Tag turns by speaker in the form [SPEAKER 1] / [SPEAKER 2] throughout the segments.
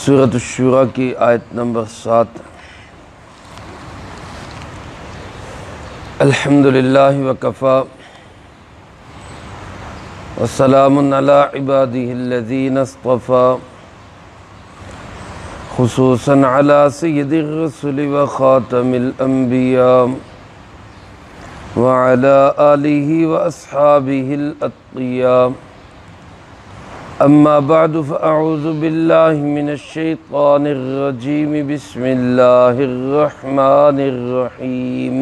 [SPEAKER 1] سورۃ الشورى کی آیت نمبر 7۔ الحمدللہ وکفیٰ وسلام علی عبادہ الذین اصطفیٰ خصوصاً علی سید الرسل وخاتم الانبیاء وعلی آلہ واصحابہ الاتقیاء اما بعد فاعوذ باللہ من الشیطان الرجیم بسم اللہ الرحمن الرحیم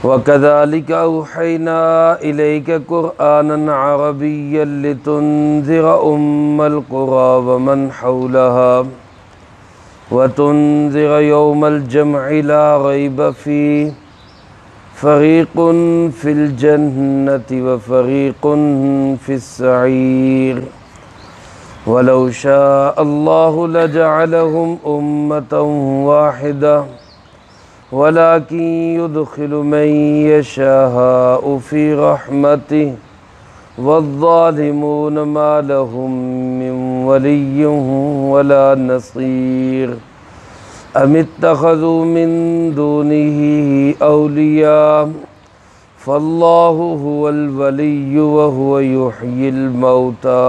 [SPEAKER 1] وَكَذَلِكَ أَوْحَيْنَا إِلَيْكَ قُرْآنًا عَرَبِيًّا لِتُنذِرَ أُمَّ الْقُرَى وَمَنْ حَوْلَهَا وَتُنذِرَ يَوْمَ الْجَمْعِ لَا رَيْبَ فِيهِ فَرِيقٌ فِي الْجَنَّةِ وَفَرِيقٌ فِي السَّعِيرِ وَلَوْ شَاءَ اللَّهُ لَجَعَلَهُمْ أُمَّةً وَاحِدَةً ولكن يدخل من يشاء في رحمته والظالمون ما لهم من ولي ولا نصير أم اتخذوا من دونه أولياء فالله هو الولي وهو يحيي الموتى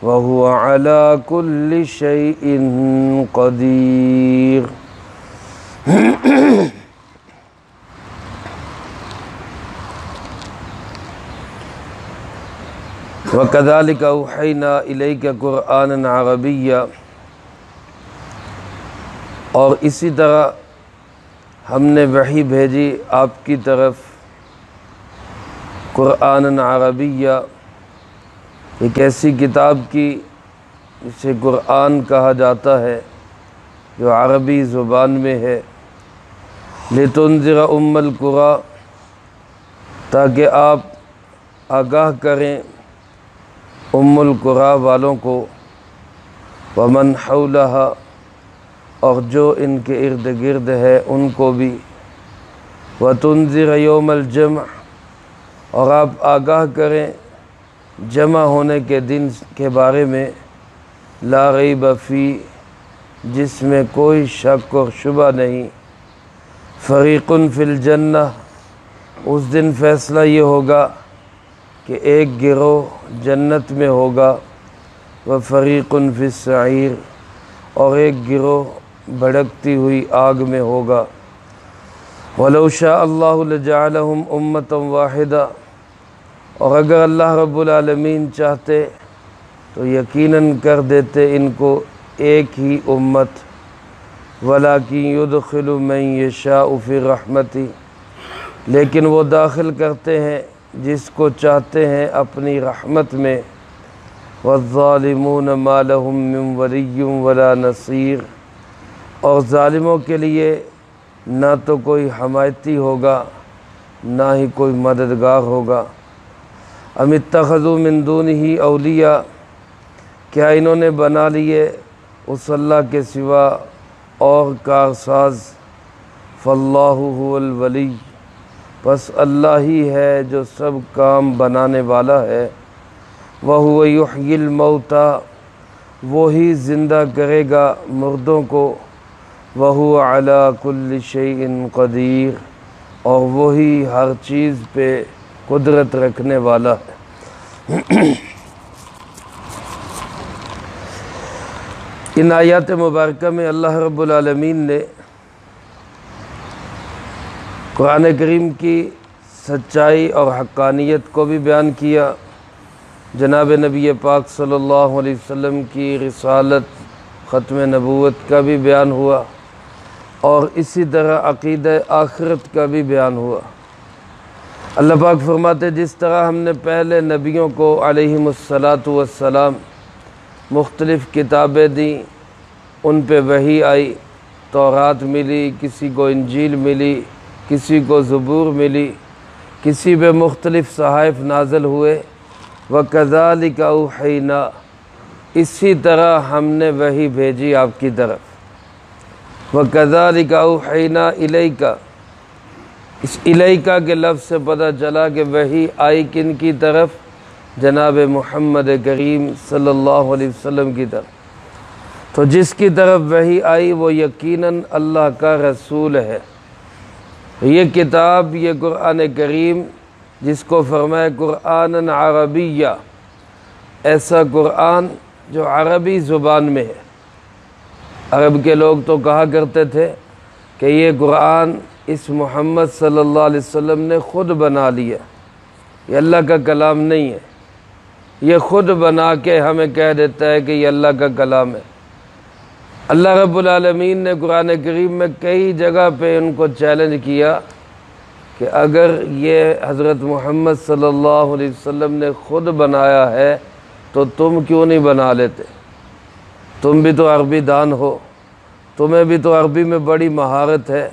[SPEAKER 1] وهو على كل شيء قدير۔ وَكَذَلِكَ أَوْحَيْنَا إِلَيْكَ قُرْآنًا عَرَبِيًّا، اور اسی طرح ہم نے وحی بھیجی آپ کی طرف قرآنًا عربیّا، ایک ایسی کتاب کی جسے قرآن کہا جاتا ہے جو عربی زبان میں ہے، لِتُنذِرَ أُمَّ الْقُرَى، تاکہ آپ آگاہ کریں ام القریٰ والوں کو، ومن حولہا، اور جو ان کے ارد گرد ہے ان کو بھی، وتنذر یوم الجمع، اور آپ آگاہ کریں جمع ہونے کے دن کے بارے میں، لا ریب فی، جس میں کوئی شک اور شبہ نہیں، فریق فی الجنہ، اس دن فیصلہ یہ ہوگا کہ ایک گروہ جنت میں ہوگا، وفریق فی السعیر، اور ایک گروہ بھڑکتی ہوئی آگ میں ہوگا۔ وَلَوْ شَاءَ اللَّهُ لَجَعَلَهُمْ أُمَّةً وَاحِدَةً، اور اگر اللہ رب العالمین چاہتے تو یقیناً کر دیتے ان کو ایک ہی امت، وَلَكِنْ يُدْخِلُ مَنْ يَشَاءُ فِي رَحْمَتِهِ، لیکن وہ داخل کرتے ہیں جس کو چاہتے ہیں اپنی رحمت میں، وَالظَّالِمُونَ مَا لَهُم مِّن وَلِيٍّ وَلَا نَصِيرٍ، اور ظالموں کے لیے نہ تو کوئی حمایتی ہوگا نہ ہی کوئی مددگار ہوگا۔ ام اتخذوا من دونہ اولیاء، کیا انہوں نے بنا لیے اس اللہ کے سوا اور کارساز، فاللہ هو الولی، بس اللہ ہی ہے جو سب کام بنانے والا ہے، وَهُوَ يُحْيِي الْمَوْتَى، وہی زندہ کرے گا مردوں کو، وَهُوَ عَلَى كُلِّ شَيْءٍ قَدِيرٌ، اور وہی ہر چیز پہ قدرت رکھنے والا ہے۔ ان آیات مبارکہ میں اللہ رب العالمین نے قرآن کریم کی سچائی اور حقانیت کو بھی بیان کیا، جناب نبی پاک صلی اللہ علیہ وسلم کی رسالت، ختم نبوت کا بھی بیان ہوا، اور اسی طرح عقیدہ آخرت کا بھی بیان ہوا۔ اللہ پاک فرماتے جس طرح ہم نے پہلے نبیوں کو علیہم السلام مختلف کتابیں دیں، ان پہ وحی آئی، تورات ملی، کسی کو انجیل ملی، کسی کو زبور ملی، کسی پہ مختلف صحائف نازل ہوئے، وَكَذَلِكَ أَوْحَيْنَا، اسی طرح ہم نے وحی بھیجی آپ کی طرف، وَكَذَلِكَ أَوْحَيْنَا إِلَيْكَ، اس الیکا کے لفظ سے پتہ چلا کہ وحی آئی کن کی طرف، جناب محمد کریم صلی اللہ علیہ وسلم کی طرف۔ تو جس کی طرف وحی آئی وہ یقیناً اللہ کا رسول ہے۔ یہ کتاب، یہ قرآن کریم، جس کو فرمائے قرآن عربیہ، ایسا قرآن جو عربی زبان میں ہے۔ عرب کے لوگ تو کہا کرتے تھے کہ یہ قرآن اس محمد صلی اللہ علیہ وسلم نے خود بنا لیا، یہ اللہ کا کلام نہیں ہے، یہ خود بنا کے ہمیں کہہ دیتا ہے کہ یہ اللہ کا کلام ہے۔ اللہ رب العالمین نے قرآن کریم میں کئی جگہ پہ ان کو چیلنج کیا کہ اگر یہ حضرت محمد صلی اللہ علیہ وسلم نے خود بنایا ہے تو تم کیوں نہیں بنا لیتے؟ تم بھی تو عربی دان ہو، تمہیں بھی تو عربی میں بڑی مہارت ہے،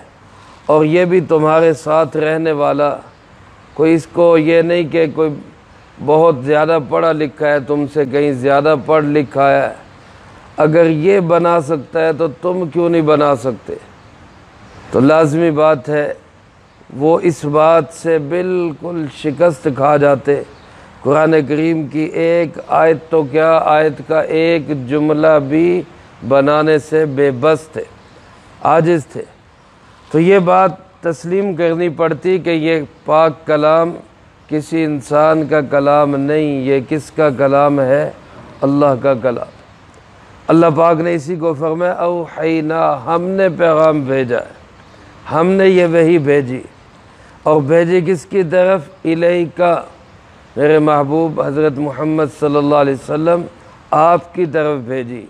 [SPEAKER 1] اور یہ بھی تمہارے ساتھ رہنے والا، کوئی اس کو یہ نہیں کہ کوئی بہت زیادہ پڑھا لکھا ہے، تم سے کہیں زیادہ پڑھ لکھا ہے، اگر یہ بنا سکتا ہے تو تم کیوں نہیں بنا سکتے؟ تو لازمی بات ہے وہ اس بات سے بالکل شکست کھا جاتے۔ قرآن کریم کی ایک آیت تو کیا، آیت کا ایک جملہ بھی بنانے سے بے بس تھے، عاجز تھے۔ تو یہ بات تسلیم کرنی پڑتی کہ یہ پاک کلام کسی انسان کا کلام نہیں، یہ کس کا کلام ہے؟ اللہ کا کلام۔ اللہ پاک نے اسی کو فرمایا اوحینا، ہم نے پیغام بھیجا ہے، ہم نے یہ وحی بھیجی، اور بھیجی کس کی طرف؟ الیکا، میرے محبوب حضرت محمد صلی اللہ علیہ وسلم آپ کی طرف بھیجی۔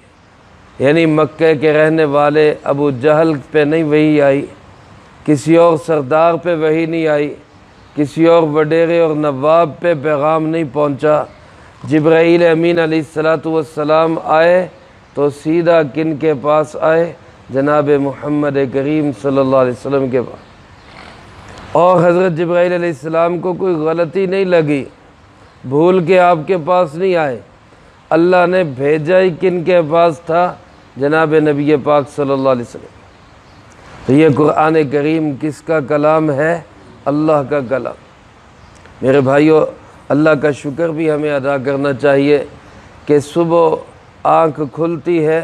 [SPEAKER 1] یعنی مکہ کے رہنے والے ابو جہل پہ نہیں وحی آئی، کسی اور سردار پہ وحی نہیں آئی، کسی اور وڈیرے اور نواب پہ پیغام نہیں پہنچا۔ جبرائیل امین علیہ السلام آئے تو سیدھا کن کے پاس آئے؟ جناب محمد کریم صلی اللہ علیہ وسلم کے پاس۔ اور حضرت جبرائیل علیہ السلام کو کوئی غلطی نہیں لگی، بھول کے آپ کے پاس نہیں آئے، اللہ نے بھیجا ہی کن کے پاس تھا؟ جناب نبی پاک صلی اللہ علیہ وسلم۔ تو یہ قرآن کریم کس کا کلام ہے؟ اللہ کا کلام۔ میرے بھائیو، اللہ کا شکر بھی ہمیں ادا کرنا چاہیے کہ صبح آنکھ کھلتی ہے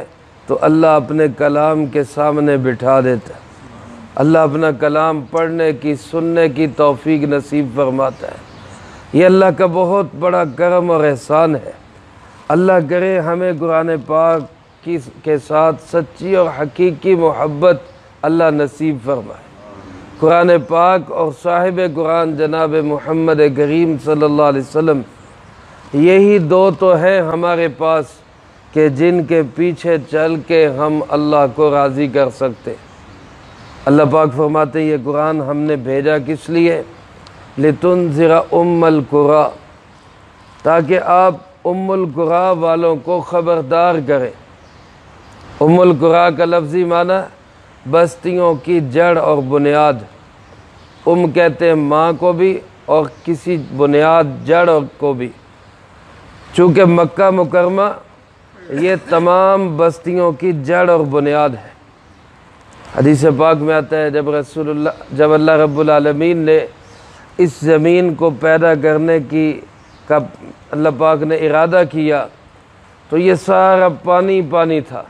[SPEAKER 1] تو اللہ اپنے کلام کے سامنے بٹھا دیتا ہے، اللہ اپنا کلام پڑھنے کی، سننے کی توفیق نصیب فرماتا ہے۔ یہ اللہ کا بہت بڑا کرم اور احسان ہے۔ اللہ کرے ہمیں قرآن پاک کے ساتھ سچی اور حقیقی محبت اللہ نصیب فرمائے۔ قرآن پاک اور صاحب قرآن جناب محمد کریم صلی اللہ علیہ وسلم، یہی دو تو ہیں ہمارے پاس کہ جن کے پیچھے چل کے ہم اللہ کو راضی کر سکتے۔ اللہ پاک فرماتے ہیں یہ قرآن ہم نے بھیجا کس لیے؟ لِتُنذِرَ أُمَّ الْقُرَىٰ، تاکہ آپ ام القریٰ والوں کو خبردار کریں۔ ام القریٰ کا لفظی معنی بستیوں کی جڑ اور بنیاد۔ ام کہتے ہیں ماں کو بھی اور کسی بنیاد جڑ کو بھی۔ چونکہ مکہ مکرمہ یہ تمام بستیوں کی جڑ اور بنیاد ہے۔ حدیث پاک میں آتا ہے جب اللہ رب العالمین نے اس زمین کو پیدا کرنے کا اللہ پاک نے ارادہ کیا تو یہ سارا پانی پانی تھا،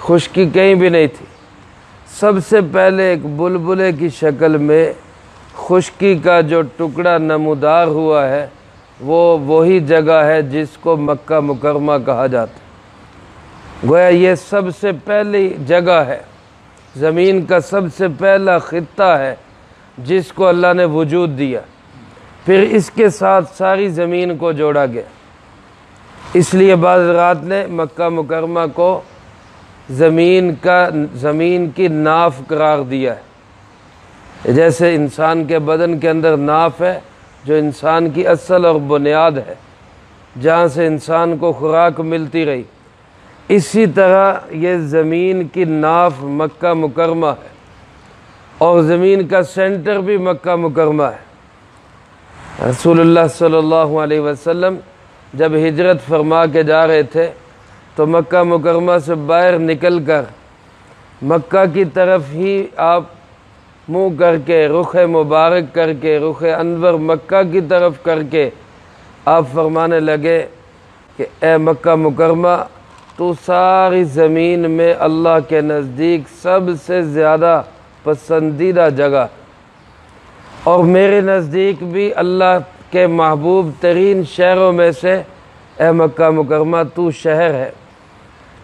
[SPEAKER 1] خشکی کہیں بھی نہیں تھی۔ سب سے پہلے ایک بلبلے کی شکل میں خشکی کا جو ٹکڑا نمودار ہوا ہے وہ وہی جگہ ہے جس کو مکہ مکرمہ کہا جاتا ہے۔ گویا یہ سب سے پہلی جگہ ہے، زمین کا سب سے پہلا خطہ ہے جس کو اللہ نے وجود دیا، پھر اس کے ساتھ ساری زمین کو جوڑا گیا۔ اس لیے بعض حضرات نے مکہ مکرمہ کو زمین کی ناف قرار دیا ہے، جیسے انسان کے بدن کے اندر ناف ہے جو انسان کی اصل اور بنیاد ہے، جہاں سے انسان کو خوراک ملتی رہی، اسی طرح یہ زمین کی ناف مکہ مکرمہ ہے، اور زمین کا سینٹر بھی مکہ مکرمہ ہے۔ رسول اللہ صلی اللہ علیہ وسلم جب ہجرت فرما کے جا رہے تھے تو مکہ مکرمہ سے باہر نکل کر مکہ کی طرف ہی آپ منہ کر کے، رخ مبارک کر کے، رخ انور مکہ کی طرف کر کے آپ فرمانے لگے کہ اے مکہ مکرمہ، تو ساری زمین میں اللہ کے نزدیک سب سے زیادہ پسندیدہ جگہ، اور میرے نزدیک بھی اللہ کے محبوب ترین شہروں میں سے اے مکہ مکرمہ تو شہر ہے،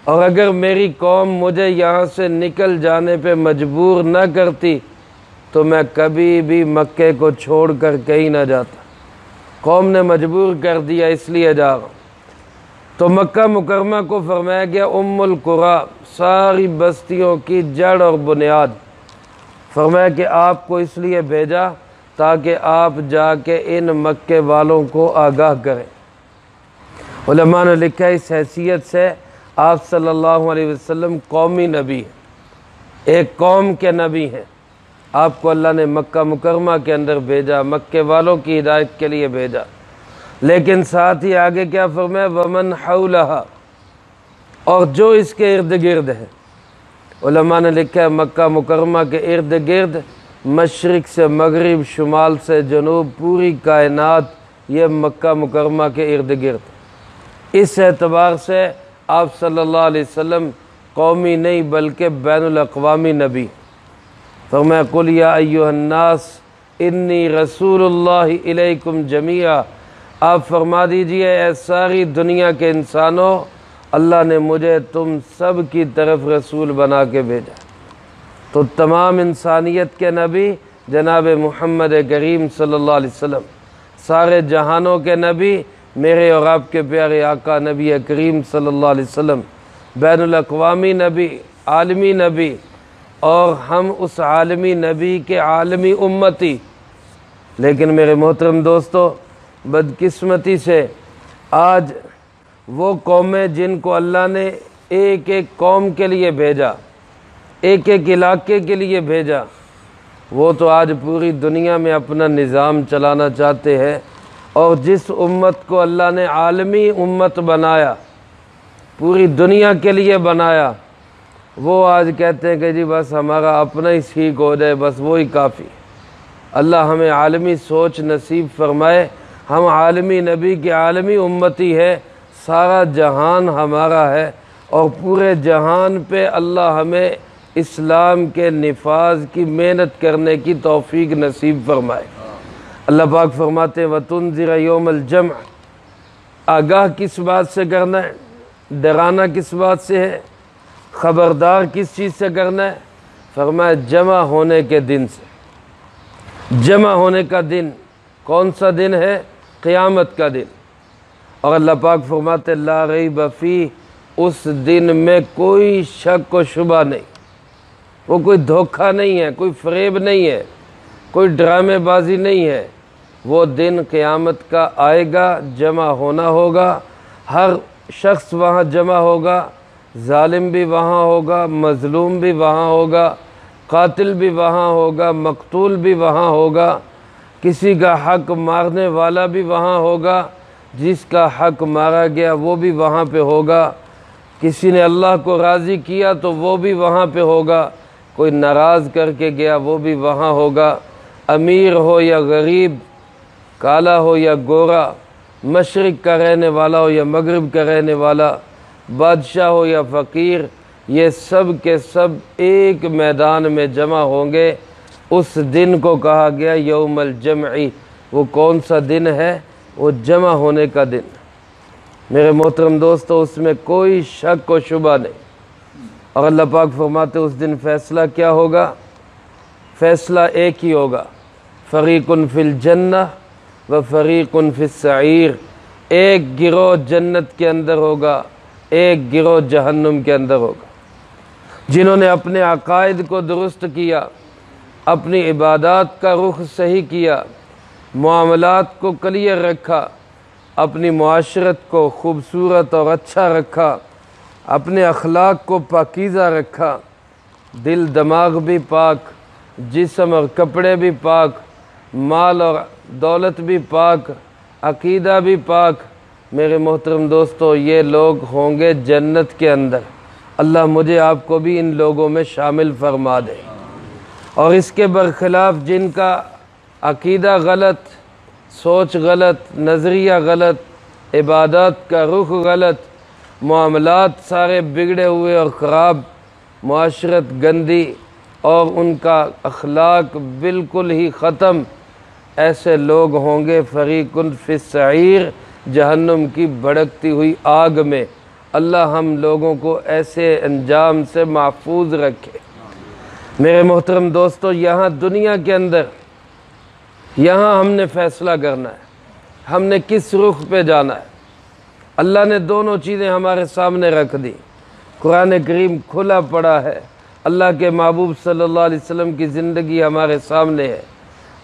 [SPEAKER 1] اور اگر میری قوم مجھے یہاں سے نکل جانے پہ مجبور نہ کرتی تو میں کبھی بھی مکے کو چھوڑ کر کہیں نہ جاتا۔ قوم نے مجبور کر دیا، اس لیے جا رہا ہوں۔ تو مکہ مکرمہ کو فرمایا گیا ام القریٰ، ساری بستیوں کی جڑ اور بنیاد۔ فرمایا کہ آپ کو اس لیے بھیجا تاکہ آپ جا کے ان مکے والوں کو آگاہ کریں۔ علماء نے لکھا ہے اس حیثیت سے آپ صلی اللہ علیہ وسلم قومی نبی ہیں، ایک قوم کے نبی ہیں۔ آپ کو اللہ نے مکہ مکرمہ کے اندر بھیجا، مکے والوں کی ہدایت کے لیے بھیجا، لیکن ساتھ ہی آگے کیا فرمایا؟ ومن حولہا، اور جو اس کے ارد گرد ہے۔ علماء نے لکھا ہے مکہ مکرمہ کے ارد گرد مشرق سے مغرب، شمال سے جنوب، پوری کائنات یہ مکہ مکرمہ کے ارد گرد۔ اس اعتبار سے آپ صلی اللہ علیہ وسلم قومی نہیں بلکہ بین الاقوامی نبی۔ فرمایا قل یا ایھا الناس انی رسول اللہ الیکم جمیعا، آپ فرما دیجئے اے ساری دنیا کے انسانوں، اللہ نے مجھے تم سب کی طرف رسول بنا کے بھیجا۔ تو تمام انسانیت کے نبی جناب محمد کریم صلی اللہ علیہ وسلم، سارے جہانوں کے نبی میرے اور آپ کے پیارے آقا نبی کریم صلی اللہ علیہ وسلم، بین الاقوامی نبی، عالمی نبی، اور ہم اس عالمی نبی کے عالمی امتی۔ لیکن میرے محترم دوستو، بدقسمتی سے آج وہ قومیں جن کو اللہ نے ایک ایک قوم کے لیے بھیجا، ایک ایک علاقے کے لیے بھیجا، وہ تو آج پوری دنیا میں اپنا نظام چلانا چاہتے ہیں، اور جس امت کو اللہ نے عالمی امت بنایا، پوری دنیا کے لیے بنایا، وہ آج کہتے ہیں کہ جی بس ہمارا اپنا ہی ٹھیک ہو جائے، بس وہی کافی۔ اللہ ہمیں عالمی سوچ نصیب فرمائے، ہم عالمی نبی کے عالمی امتی ہے، سارا جہان ہمارا ہے، اور پورے جہان پہ اللہ ہمیں اسلام کے نفاذ کی محنت کرنے کی توفیق نصیب فرمائے۔ اللہ پاک فرماتے ہیں وَتُنذِرَ يَوْمَ الْجَمْعِ، آگاہ کس بات سے کرنا ہے؟ ڈرانا کس بات سے ہے؟ خبردار کس چیز سے کرنا ہے؟ فرمایا جمع ہونے کے دن سے۔ جمع ہونے کا دن کون سا دن ہے؟ قیامت کا دن۔ اور اللہ پاک فرماتے لا ریب فیہ، اس دن میں کوئی شک و شبہ نہیں، وہ کوئی دھوکہ نہیں ہے، کوئی فریب نہیں ہے، کوئی ڈرامے بازی نہیں ہے۔ وہ دن قیامت کا آئے گا، جمع ہونا ہوگا، ہر شخص وہاں جمع ہوگا، ظالم بھی وہاں ہوگا، مظلوم بھی وہاں ہوگا، قاتل بھی وہاں ہوگا، مقتول بھی وہاں ہوگا، کسی کا حق مارنے والا بھی وہاں ہوگا، جس کا حق مارا گیا وہ بھی وہاں پہ ہوگا، کسی نے اللہ کو راضی کیا تو وہ بھی وہاں پہ ہوگا، کوئی ناراض کر کے گیا وہ بھی وہاں ہوگا، امیر ہو یا غریب، کالا ہو یا گورا، مشرق کا رہنے والا ہو یا مغرب کا رہنے والا، بادشاہ ہو یا فقیر، یہ سب کے سب ایک میدان میں جمع ہوں گے۔ اس دن کو کہا گیا یوم الجمعی۔ وہ کون سا دن ہے؟ وہ جمع ہونے کا دن۔ میرے محترم دوستو، اس میں کوئی شک و شبہ نہیں۔ اور اللہ پاک فرماتے اس دن فیصلہ کیا ہوگا؟ فیصلہ ایک ہی ہوگا، فریق فی الجنہ و فریق فی السعیر۔ ایک گروہ جنت کے اندر ہوگا، ایک گروہ جہنم کے اندر ہوگا۔ جنہوں نے اپنے عقائد کو درست کیا، اپنی عبادات کا رخ صحیح کیا، معاملات کو کلیئر رکھا، اپنی معاشرت کو خوبصورت اور اچھا رکھا، اپنے اخلاق کو پاکیزہ رکھا، دل دماغ بھی پاک، جسم اور کپڑے بھی پاک، مال اور دولت بھی پاک، عقیدہ بھی پاک، میرے محترم دوستو یہ لوگ ہوں گے جنت کے اندر۔ اللہ مجھے آپ کو بھی ان لوگوں میں شامل فرما دے۔ اور اس کے برخلاف جن کا عقیدہ غلط، سوچ غلط، نظریہ غلط، عبادات کا رخ غلط، معاملات سارے بگڑے ہوئے اور خراب، معاشرت گندی اور ان کا اخلاق بالکل ہی ختم، ایسے لوگ ہوں گے فریق فی السعیر، جہنم کی بھڑکتی ہوئی آگ میں۔ اللہ ہم لوگوں کو ایسے انجام سے محفوظ رکھے۔ میرے محترم دوستو، یہاں دنیا کے اندر یہاں ہم نے فیصلہ کرنا ہے، ہم نے کس رخ پہ جانا ہے۔ اللہ نے دونوں چیزیں ہمارے سامنے رکھ دی، قرآن کریم کھلا پڑا ہے، اللہ کے محبوب صلی اللہ علیہ وسلم کی زندگی ہمارے سامنے ہے۔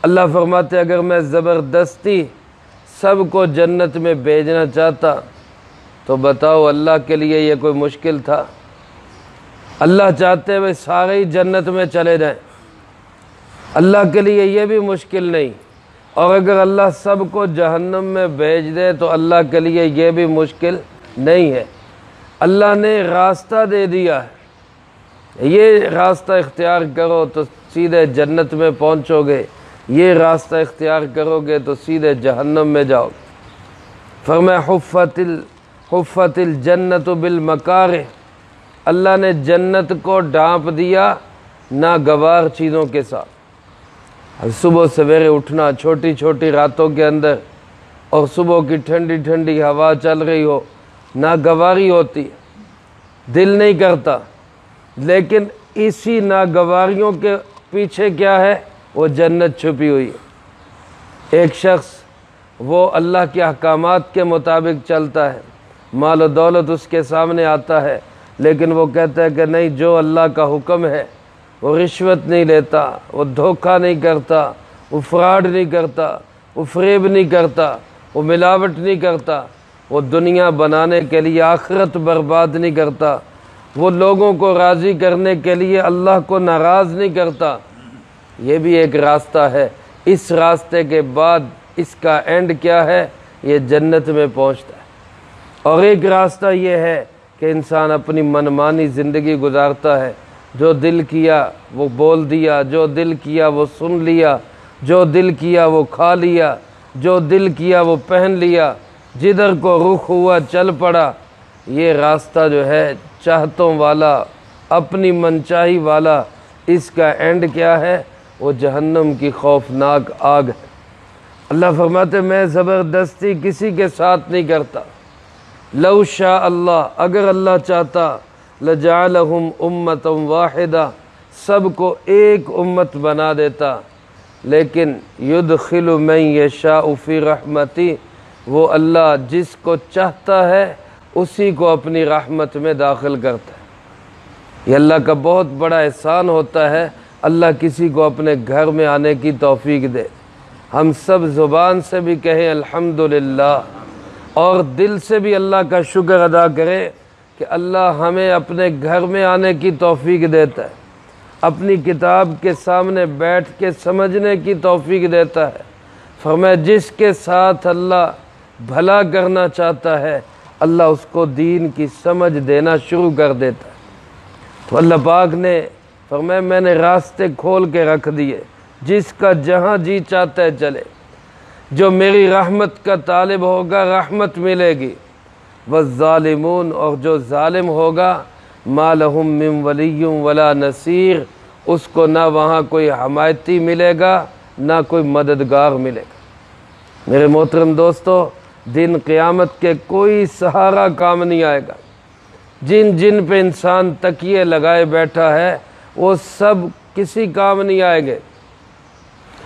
[SPEAKER 1] اللہ فرماتے اگر میں زبردستی سب کو جنت میں بھیجنا چاہتا تو بتاؤ اللہ کے لیے یہ کوئی مشکل تھا؟ اللہ چاہتے ہوئے سارے ہی جنت میں چلے جائیں، اللہ کے لیے یہ بھی مشکل نہیں، اور اگر اللہ سب کو جہنم میں بھیج دے تو اللہ کے لیے یہ بھی مشکل نہیں ہے۔ اللہ نے راستہ دے دیا ہے، یہ راستہ اختیار کرو تو سیدھے جنت میں پہنچو گے، یہ راستہ اختیار کرو گے تو سیدھے جہنم میں جاؤ گے۔ فرمایا حفت الجنت بالمکارہ، اللہ نے جنت کو ڈھانپ دیا ناگوار چیزوں کے ساتھ۔ صبح سویرے اٹھنا چھوٹی چھوٹی راتوں کے اندر اور صبح کی ٹھنڈی ٹھنڈی ہوا چل رہی ہو، ناگواری ہوتی ہے، دل نہیں کرتا، لیکن اسی ناگواریوں کے پیچھے کیا ہے؟ وہ جنت چھپی ہوئی ہے۔ ایک شخص وہ اللہ کے احکامات کے مطابق چلتا ہے، مال و دولت اس کے سامنے آتا ہے، لیکن وہ کہتا ہے کہ نہیں، جو اللہ کا حکم ہے، وہ رشوت نہیں لیتا، وہ دھوکہ نہیں کرتا، وہ فراڈ نہیں کرتا، وہ فریب نہیں کرتا، وہ ملاوٹ نہیں کرتا، وہ دنیا بنانے کے لیے آخرت برباد نہیں کرتا، وہ لوگوں کو راضی کرنے کے لیے اللہ کو ناراض نہیں کرتا۔ یہ بھی ایک راستہ ہے، اس راستے کے بعد اس کا اینڈ کیا ہے؟ یہ جنت میں پہنچتا ہے۔ اور ایک راستہ یہ ہے کہ انسان اپنی منمانی زندگی گزارتا ہے، جو دل کیا وہ بول دیا، جو دل کیا وہ سن لیا، جو دل کیا وہ کھا لیا، جو دل کیا وہ پہن لیا، جدھر کو رخ ہوا چل پڑا۔ یہ راستہ جو ہے چاہتوں والا، اپنی منچاہی والا، اس کا اینڈ کیا ہے؟ وہ جہنم کی خوفناک آگ ہے۔ اللہ فرماتے میں زبردستی کسی کے ساتھ نہیں کرتا۔ لو شاء اللہ، اگر اللہ چاہتا، لجعلہم امۃ واحدہ، سب کو ایک امت بنا دیتا، لیکن یدخل من یشاء فی رحمتی، وہ اللہ جس کو چاہتا ہے اسی کو اپنی رحمت میں داخل کرتا ہے۔ یہ اللہ کا بہت بڑا احسان ہوتا ہے، اللہ کسی کو اپنے گھر میں آنے کی توفیق دے۔ ہم سب زبان سے بھی کہیں الحمدللہ، اور دل سے بھی اللہ کا شکر ادا کرے کہ اللہ ہمیں اپنے گھر میں آنے کی توفیق دیتا ہے، اپنی کتاب کے سامنے بیٹھ کے سمجھنے کی توفیق دیتا ہے۔ فرمایا جس کے ساتھ اللہ بھلا کرنا چاہتا ہے، اللہ اس کو دین کی سمجھ دینا شروع کر دیتا ہے۔ تو اللہ پاک نے فرمایا میں نے راستے کھول کے رکھ دیے، جس کا جہاں جی چاہتا ہے چلے، جو میری رحمت کا طالب ہوگا رحمت ملے گی، والظالمون، اور جو ظالم ہوگا ما لہم من ولی ولا نصیر، اس کو نہ وہاں کوئی حمایتی ملے گا نہ کوئی مددگار ملے گا۔ میرے محترم دوستو، دن قیامت کے کوئی سہارا کام نہیں آئے گا۔ جن جن پہ انسان تکیے لگائے بیٹھا ہے وہ سب کسی کام نہیں آئے گے۔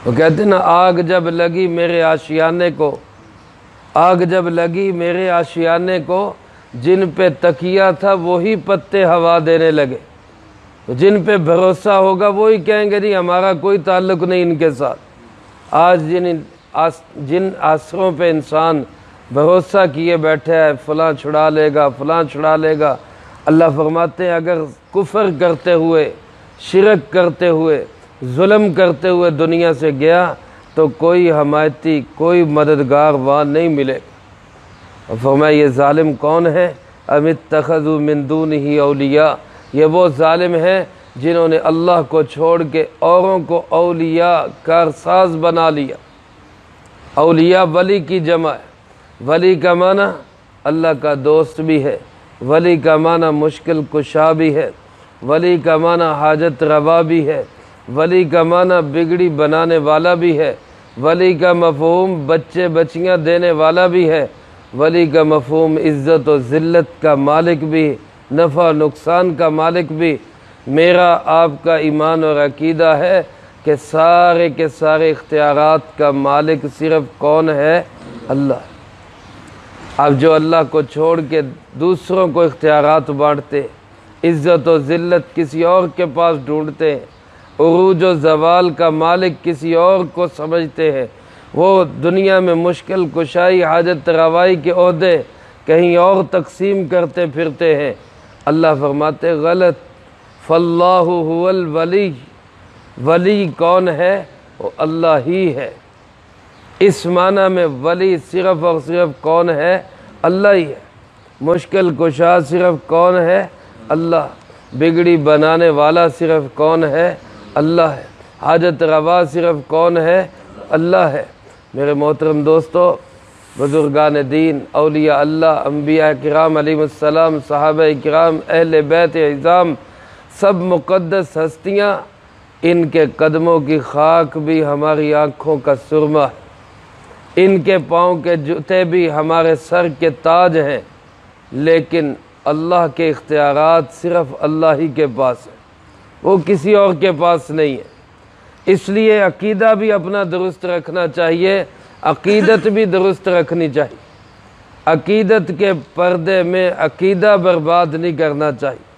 [SPEAKER 1] وہ کہتے ہیں نا، آگ جب لگی میرے آشیانے کو، آگ جب لگی میرے آشیانے کو، جن پہ تکیہ تھا وہی پتے ہوا دینے لگے۔ تو جن پہ بھروسہ ہوگا وہی کہیں گے نہیں ہمارا کوئی تعلق نہیں ان کے ساتھ۔ آج جن آسروں پہ انسان بھروسہ کیے بیٹھے ہے، فلاں چھڑا لے گا، فلاں چھڑا لے گا، اللہ فرماتے ہیں اگر کفر کرتے ہوئے، شرک کرتے ہوئے، ظلم کرتے ہوئے دنیا سے گیا تو کوئی حمایتی، کوئی مددگار وہاں نہیں ملے گا۔ اور فرمایا یہ ظالم کون ہے؟ ام اتخذوا من دونہ اولیاء، یہ وہ ظالم ہیں جنہوں نے اللہ کو چھوڑ کے اوروں کو اولیاء کارساز بنا لیا۔ اولیاء ولی کی جمع ہے۔ ولی کا معنی اللہ کا دوست بھی ہے، ولی کا معنی مشکل کشا بھی ہے، ولی کا معنی حاجت روا بھی ہے، ولی کا معنی بگڑی بنانے والا بھی ہے، ولی کا مفہوم بچے بچیاں دینے والا بھی ہے، ولی کا مفہوم عزت و ذلت کا مالک بھی، نفع نقصان کا مالک بھی۔ میرا آپ کا ایمان اور عقیدہ ہے کہ سارے کے سارے اختیارات کا مالک صرف کون ہے؟ اللہ۔ اب جو اللہ کو چھوڑ کے دوسروں کو اختیارات بانٹتے، عزت و ذلت کسی اور کے پاس ڈھونڈتے ہیں، عروج و زوال کا مالک کسی اور کو سمجھتے ہیں، وہ دنیا میں مشکل کشائی حاجت روائی کے عہدے کہیں اور تقسیم کرتے پھرتے ہیں۔ اللہ فرماتے غلط، فاللہ هو الولی، ولی کون ہے؟ وہ اللہ ہی ہے۔ اس معنی میں ولی صرف اور صرف کون ہے؟ اللہ ہی ہے۔ مشکل کشا صرف کون ہے؟ اللہ۔ بگڑی بنانے والا صرف کون ہے؟ اللہ ہے۔ حاجت روا صرف کون ہے؟ اللہ ہے۔ میرے محترم دوستو، بزرگان دین، اولیاء اللہ، انبیاء کرام علیہ السلام، صحابہ کرام، اہل بیت اعظام، سب مقدس ہستیاں، ان کے قدموں کی خاک بھی ہماری آنکھوں کا سرما ہے، ان کے پاؤں کے جوتے بھی ہمارے سر کے تاج ہیں، لیکن اللہ کے اختیارات صرف اللہ ہی کے پاس ہیں، وہ کسی اور کے پاس نہیں ہے۔ اس لیے عقیدہ بھی اپنا درست رکھنا چاہیے، عقیدت بھی درست رکھنی چاہیے۔ عقیدت کے پردے میں عقیدہ برباد نہیں کرنا چاہیے۔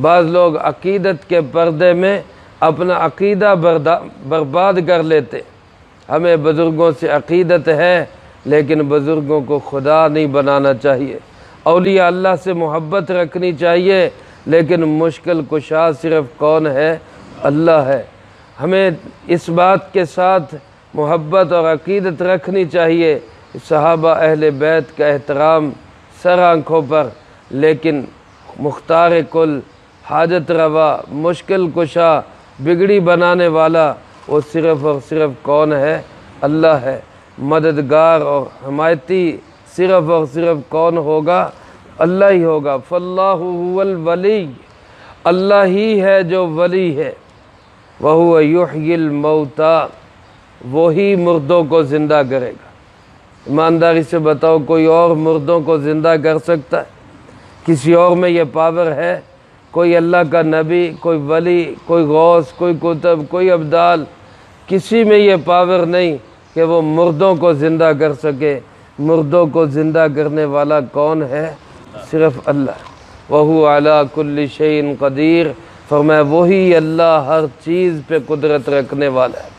[SPEAKER 1] بعض لوگ عقیدت کے پردے میں اپنا عقیدہ برباد کر لیتے۔ ہمیں بزرگوں سے عقیدت ہے، لیکن بزرگوں کو خدا نہیں بنانا چاہیے۔ اولیاء اللہ سے محبت رکھنی چاہیے، لیکن مشکل کشا صرف کون ہے؟ اللہ ہے۔ ہمیں اس بات کے ساتھ محبت اور عقیدت رکھنی چاہیے، صحابہ اہل بیت کا احترام سر آنکھوں پر، لیکن مختار کل، حاجت روا، مشکل کشا، بگڑی بنانے والا، وہ صرف اور صرف کون ہے؟ اللہ ہے۔ مددگار اور حمایتی صرف اور صرف کون ہوگا؟ اللہ ہی ہوگا۔ فاللہ هو الولی، اللہ ہی ہے جو ولی ہے۔ وَهُوَ يُحْيِي الْمَوْتَى، وہی مردوں کو زندہ کرے گا۔ ایمانداری سے بتاؤ، کوئی اور مردوں کو زندہ کر سکتا ہے؟ کسی اور میں یہ پاور ہے؟ کوئی اللہ کا نبی، کوئی ولی، کوئی غوث، کوئی کتب، کوئی ابدال، کسی میں یہ پاور نہیں کہ وہ مردوں کو زندہ کر سکے۔ مردوں کو زندہ کرنے والا کون ہے؟ صرف اللہ۔ وَهُوَ عَلَىٰ كُلِّ شَيْءٍ قَدِيرٌ، فرمایا وہی اللہ ہر چیز پہ قدرت رکھنے والا ہے۔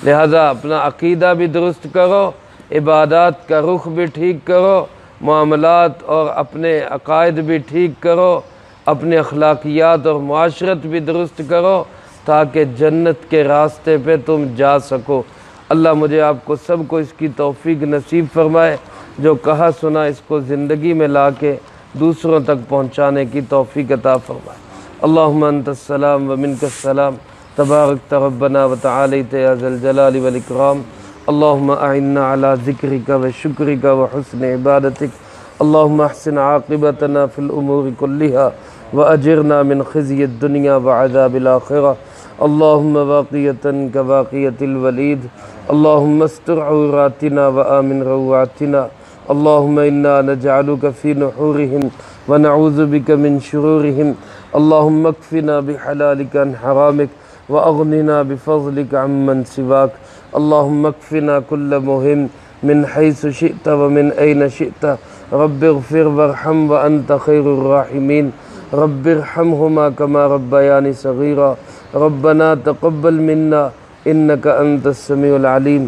[SPEAKER 1] لہذا اپنا عقیدہ بھی درست کرو، عبادات کا رخ بھی ٹھیک کرو، معاملات اور اپنے عقائد بھی ٹھیک کرو، اپنے اخلاقیات اور معاشرت بھی درست کرو، تاکہ جنت کے راستے پہ تم جا سکو۔ اللہ مجھے آپ کو سب کو اس کی توفیق نصیب فرمائے، جو کہا سنا اس کو زندگی میں لا کے دوسروں تک پہنچانے کی توفیق عطا فرمائے۔ اللہم انت السلام و منک السلام، تبارکت ربنا و تعالیت یا ذا الجلال والاکرام۔ اللہم اعنا علی ذکرک و شکرک و حسن عبادتک۔ اللہم احسن عاقبتنا فی الامور کلہا وأجرنا من خزي الدنيا وعذاب الآخرة۔ اللهم واقية كواقية الوليد، اللهم استر عوراتنا وآمن روعاتنا، اللهم إنا نجعلك في نحورهم ونعوذ بك من شرورهم، اللهم اكفنا بحلالك عن حرامك وأغننا بفضلك عمن سواك، اللهم اكفنا كل مهم من حيث شئت ومن أين شئت، رب اغفر وارحم وأنت خير الراحمين، رب ارحمهما كما ربياني صغيرا، ربنا تقبل منا إنك أنت السميع العليم،